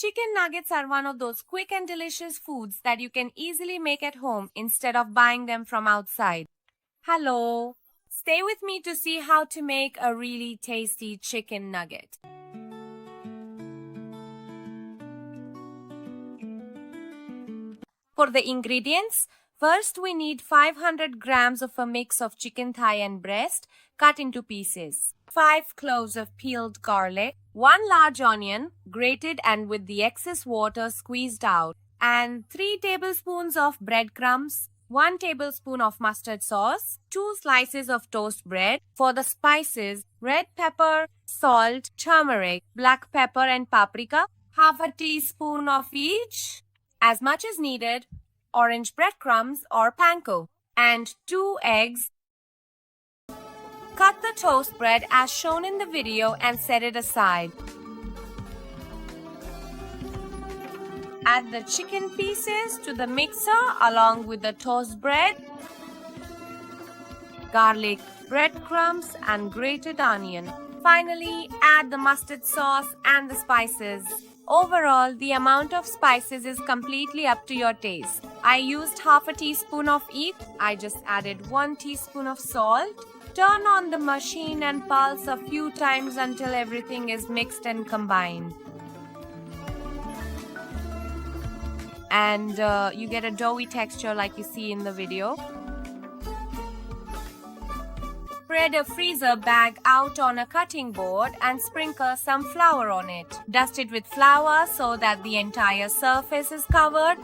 Chicken nuggets are one of those quick and delicious foods that you can easily make at home instead of buying them from outside. Hello! Stay with me to see how to make a really tasty chicken nugget. For the ingredients, first we need 500 grams of a mix of chicken thigh and breast cut into pieces, 5 cloves of peeled garlic, 1 large onion grated and with the excess water squeezed out, and 3 tablespoons of breadcrumbs, 1 tablespoon of mustard sauce, 2 slices of toast bread. For the spices, red pepper, salt, turmeric, black pepper and paprika, half a teaspoon of each, as much as needed, orange breadcrumbs or panko, and 2 eggs. Cut the toast bread as shown in the video and set it aside. Add the chicken pieces to the mixer along with the toast bread, garlic, breadcrumbs and grated onion. Finally, add the mustard sauce and the spices. Overall, the amount of spices is completely up to your taste. I used half a teaspoon of each. I just added 1 teaspoon of salt. Turn on the machine and pulse a few times until everything is mixed and combined. And you get a doughy texture like you see in the video. Spread a freezer bag out on a cutting board and sprinkle some flour on it. Dust it with flour so that the entire surface is covered.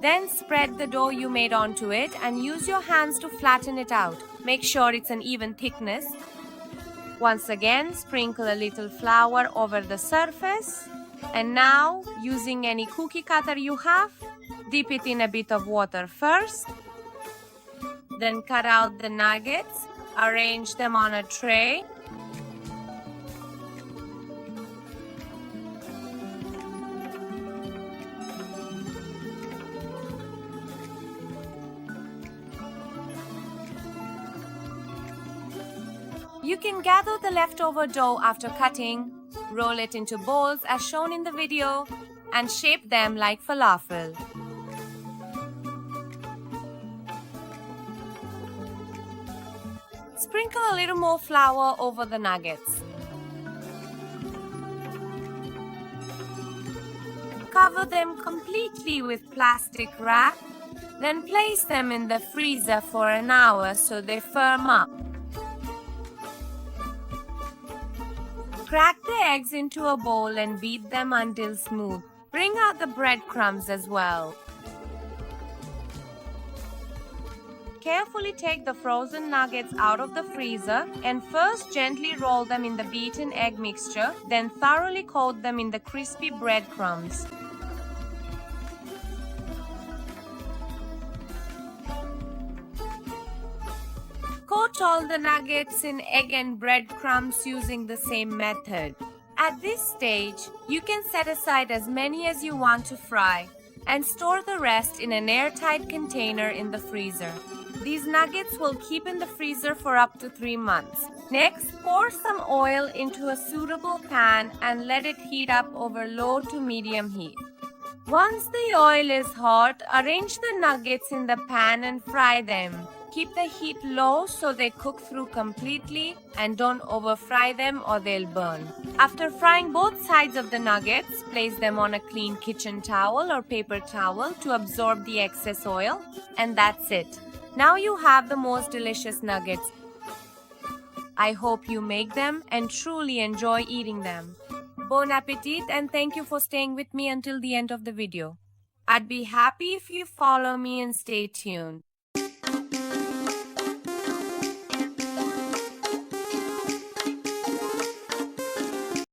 Then spread the dough you made onto it and use your hands to flatten it out. Make sure it's an even thickness. Once again, sprinkle a little flour over the surface. And now, using any cookie cutter you have, dip it in a bit of water first. Then cut out the nuggets, arrange them on a tray. You can gather the leftover dough after cutting, roll it into bowls as shown in the video, and shape them like falafel. Sprinkle a little more flour over the nuggets. Cover them completely with plastic wrap, then place them in the freezer for an hour so they firm up. Crack the eggs into a bowl and beat them until smooth. Bring out the breadcrumbs as well. Carefully take the frozen nuggets out of the freezer and first gently roll them in the beaten egg mixture, then thoroughly coat them in the crispy breadcrumbs. Coat all the nuggets in egg and breadcrumbs using the same method. At this stage, you can set aside as many as you want to fry and store the rest in an airtight container in the freezer. These nuggets will keep in the freezer for up to 3 months. Next, pour some oil into a suitable pan and let it heat up over low to medium heat. Once the oil is hot, arrange the nuggets in the pan and fry them. Keep the heat low so they cook through completely and don't over-fry them or they'll burn. After frying both sides of the nuggets, place them on a clean kitchen towel or paper towel to absorb the excess oil, and that's it. Now you have the most delicious nuggets. I hope you make them and truly enjoy eating them. Bon appetit and thank you for staying with me until the end of the video. I'd be happy if you follow me and stay tuned.